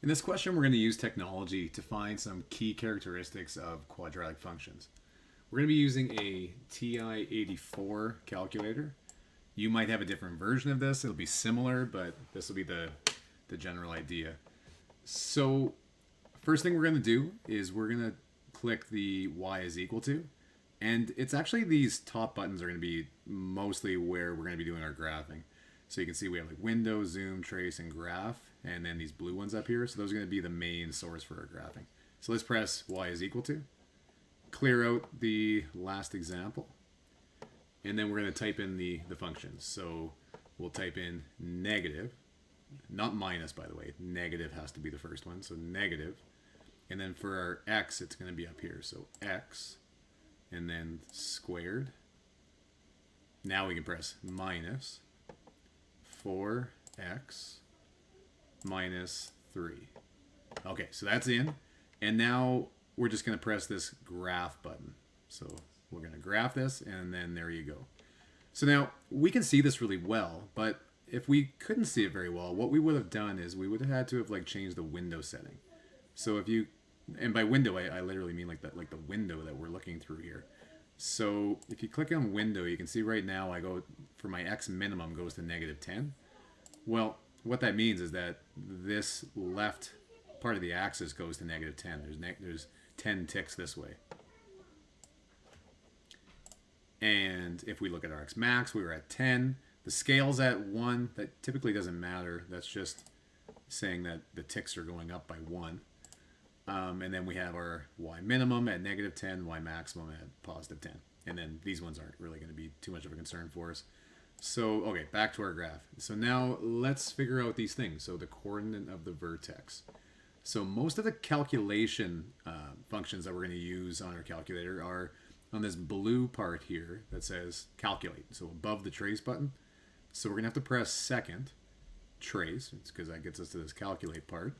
In this question, we're going to use technology to find some key characteristics of quadratic functions. We're going to be using a TI-84 calculator. You might have a different version of this. It'll be similar, but this will be the general idea. So first thing we're going to do is we're going to click the y is equal to. And it's actually these top buttons are going to be mostly where we're going to be doing our graphing. So you can see we have like window, zoom, trace, and graph, and then these blue ones up here. So those are going to be the main source for our graphing. So let's press y is equal to. Clear out the last example. And then we're going to type in the functions. So we'll type in negative, not minus by the way, negative has to be the first one. So negative. And then for our x, it's going to be up here. So x, and then squared. Now we can press minus 4x minus 3. Okay, so that's in. And now we're just going to press this graph button. So we're going to graph this, and then there you go. So now we can see this really well, but if we couldn't see it very well, what we would have done is we would have had to have like changed the window setting. So if you, and by window I literally mean like the window that we're looking through here. So if you click on window, you can see right now I go for my x minimum goes to -10. Well, what that means is that this left part of the axis goes to -10. There's 10 ticks this way. And if we look at our x max, we were at 10. The scale's at 1. That typically doesn't matter. That's just saying that the ticks are going up by 1. And then we have our y minimum at -10, y maximum at +10. And then these ones aren't really going to be too much of a concern for us. So, okay, back to our graph. So now let's figure out these things. So the coordinate of the vertex. So most of the calculation functions that we're going to use on our calculator are on this blue part here that says calculate. So above the trace button. So we're going to have to press second, trace. It's because that gets us to this calculate part.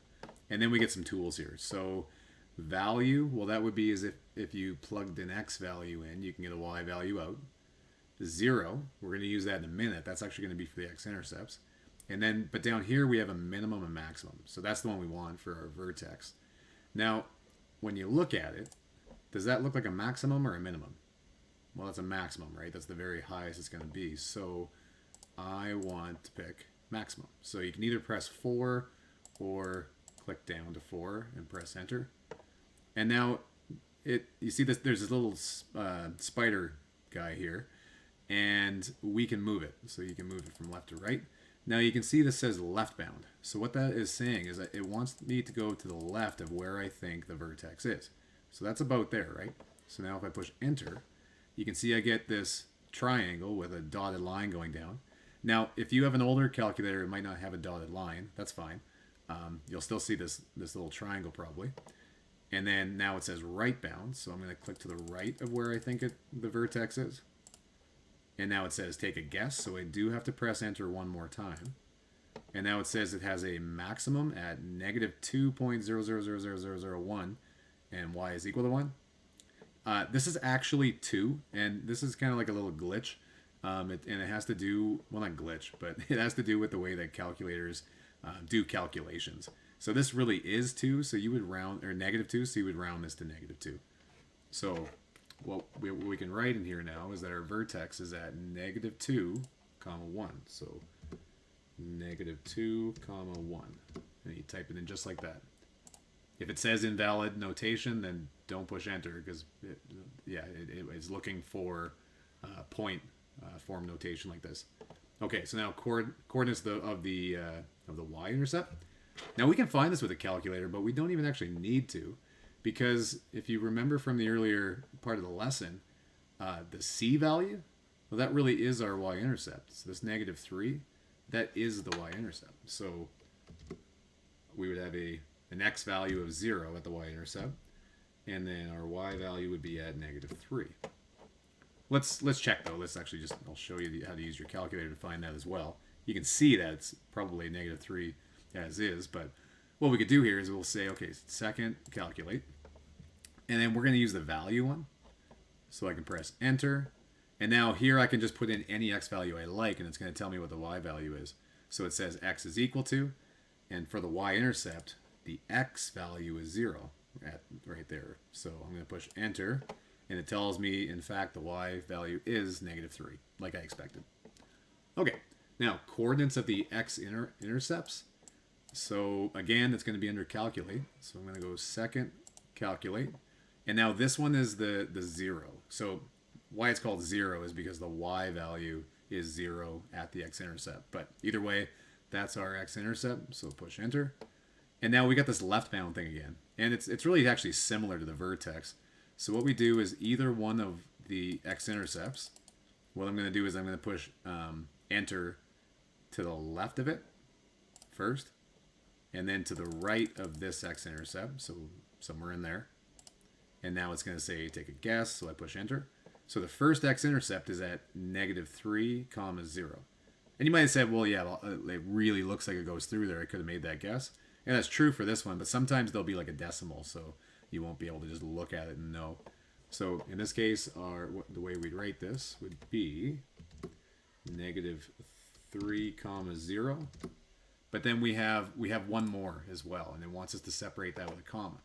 And then we get some tools here. So value, well that would be as if you plugged an x value in, you can get a y value out. 0, we're going to use that in a minute. That's actually going to be for the x-intercepts. And then, but down here we have a minimum and maximum. So that's the one we want for our vertex. Now, when you look at it, does that look like a maximum or a minimum? Well, that's a maximum, right? That's the very highest it's going to be. So I want to pick maximum. So you can either press 4 or click down to 4 and press enter. And now you see this, there's this little spider guy here, and we can move it. So you can move it from left to right. Now you can see this says left bound. So what that is saying is that it wants me to go to the left of where I think the vertex is. So that's about there, right? So now if I push enter, you can see I get this triangle with a dotted line going down. Now, if you have an older calculator, it might not have a dotted line. That's fine. You'll still see this little triangle probably. And then now it says right bound. So I'm going to click to the right of where I think the vertex is. And now it says take a guess. So I do have to press enter one more time. And now it says it has a maximum at -2.000001 and y is equal to 1. This is actually 2, and this is kind of like a little glitch. And it has to do, well, not glitch, but it has to do with the way that calculators do calculations. So this really is 2, so you would round, or -2, so you would round this to -2. So what we can write in here now is that our vertex is at -2, 1. So -2, 1. And you type it in just like that. If it says invalid notation, then don't push enter because it's looking for point form notation like this. Okay, so now coordinates of the y-intercept. Now we can find this with a calculator, but we don't even actually need to, because if you remember from the earlier part of the lesson, the c value, well, that really is our y-intercept. So this -3, that is the y-intercept. So we would have an x value of 0 at the y-intercept, and then our y value would be at -3. Let's check though. I'll show you how to use your calculator to find that as well. You can see that it's probably -3 as is, but what we could do here is we'll say, okay, second, calculate, and then we're going to use the value one. So I can press enter, and now here I can just put in any x value I like, and it's going to tell me what the y value is. So it says x is equal to, and for the y-intercept, the x value is 0 at right there. So I'm going to push enter, and it tells me, in fact, the y value is -3, like I expected. Okay, now coordinates of the x-intercepts. So again, it's going to be under calculate. So I'm going to go second calculate. And now this one is the 0. So why it's called 0 is because the y value is 0 at the x-intercept. But either way, that's our x-intercept. So push enter. And now we got this left bound thing again. And it's really actually similar to the vertex. So what we do is either one of the x-intercepts, what I'm going to do is I'm going to push enter to the left of it first, and then to the right of this x-intercept, so somewhere in there. And now it's going to say take a guess, so I push enter. So the first x-intercept is at -3, 0. And you might have said, well, yeah, it really looks like it goes through there. I could have made that guess. And that's true for this one, but sometimes there'll be like a decimal, so you won't be able to just look at it and know. So in this case, the way we'd write this would be -3, 0. But then we have one more as well, and it wants us to separate that with a comma.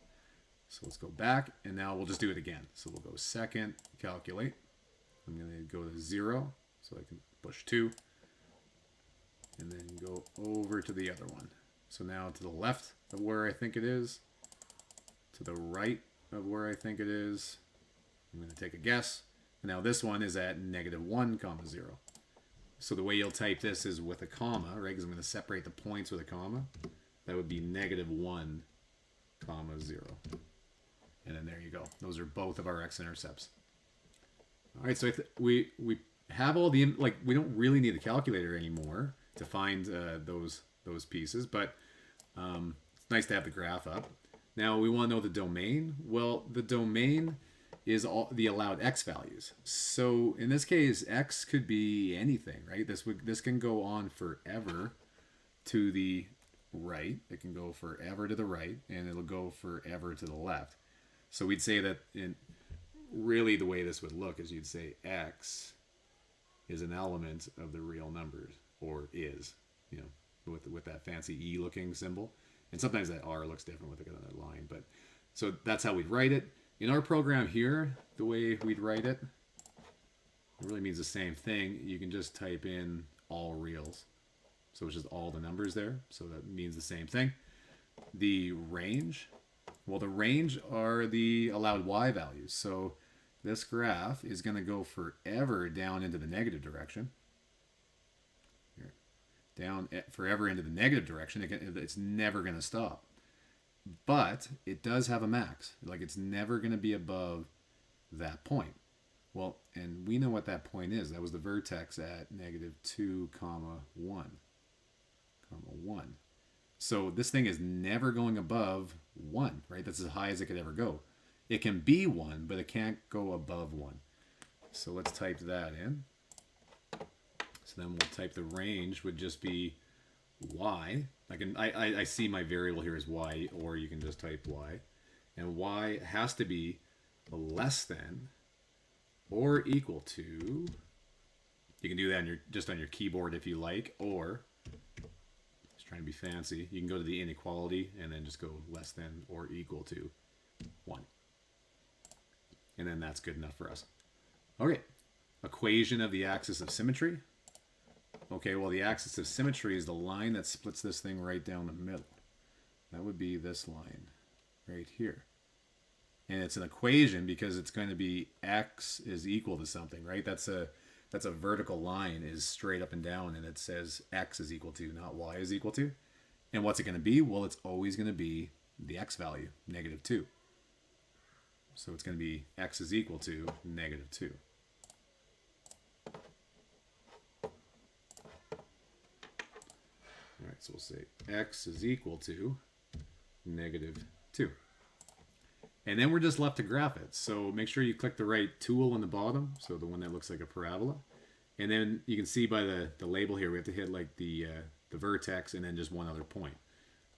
So let's go back, and now we'll just do it again. So we'll go second, calculate. I'm going to go to 0, so I can push 2, and then go over to the other one. So now to the left of where I think it is, to the right of where I think it is, I'm going to take a guess. And now this one is at -1, 0. So the way you'll type this is with a comma, right? Because I'm going to separate the points with a comma. That would be -1, 0. And then there you go. Those are both of our x-intercepts. All right, so we have all the, like, we don't really need a calculator anymore to find those pieces, but it's nice to have the graph up. Now we want to know the domain. Well, the domain is all the allowed x values. So in this case, x could be anything, right? This can go on forever to the right. It can go forever to the right, and it'll go forever to the left. So we'd say that really the way this would look is you'd say x is an element of the real numbers, or is, you know, with that fancy E looking symbol. And sometimes that R looks different with another line. But so that's how we'd write it. In our program here, the way we'd write it, it really means the same thing. You can just type in all reals. So it's just all the numbers there. So that means the same thing. The range, well, the range are the allowed y values. So this graph is going to go forever down into the negative direction. Here. Down forever into the negative direction. It's never going to stop. But it does have a max. Like, it's never going to be above that point. Well, and we know what that point is. That was the vertex at -2, 1. So this thing is never going above 1, right? That's as high as it could ever go. It can be 1, but it can't go above 1. So let's type that in. So then we'll type the range would just be y. I see my variable here as y, or you can just type y. And y has to be less than or equal to, you can do that just on your keyboard if you like, or, just trying to be fancy, you can go to the inequality and then just go less than or equal to 1. And then that's good enough for us. Okay, equation of the axis of symmetry. Okay, well, the axis of symmetry is the line that splits this thing right down the middle. That would be this line right here. And it's an equation because it's going to be x is equal to something, right? That's a vertical line, is straight up and down, and it says x is equal to, not y is equal to. And what's it going to be? Well, it's always going to be the x value, -2. So it's going to be x is equal to -2. All right, so we'll say x is equal to -2. And then we're just left to graph it. So make sure you click the right tool on the bottom, so the one that looks like a parabola. And then you can see by the label here, we have to hit like the vertex and then just one other point.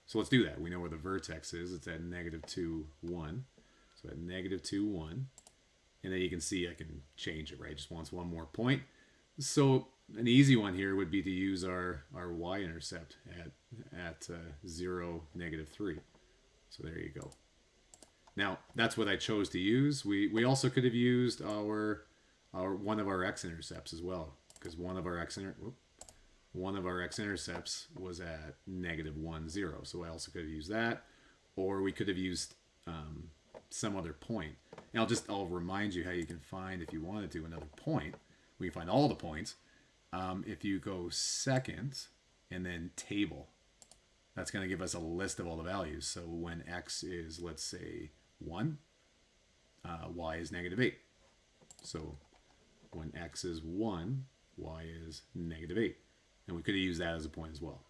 So let's do that. We know where the vertex is. It's at -2, 1. So at -2, 1. And then you can see I can change it, right? Just wants one more point. So an easy one here would be to use our y-intercept at 0, -3. So there you go. Now, that's what I chose to use. We also could have used our one of our x-intercepts as well, because one of our x-intercepts was at -1, 0. So I also could have used that, or we could have used some other point. And I'll remind you how you can find, if you wanted to, another point. We can find all the points. If you go second and then table, that's going to give us a list of all the values. So when x is, let's say, 1, y is -8. So when x is 1, y is -8. And we could have used that as a point as well.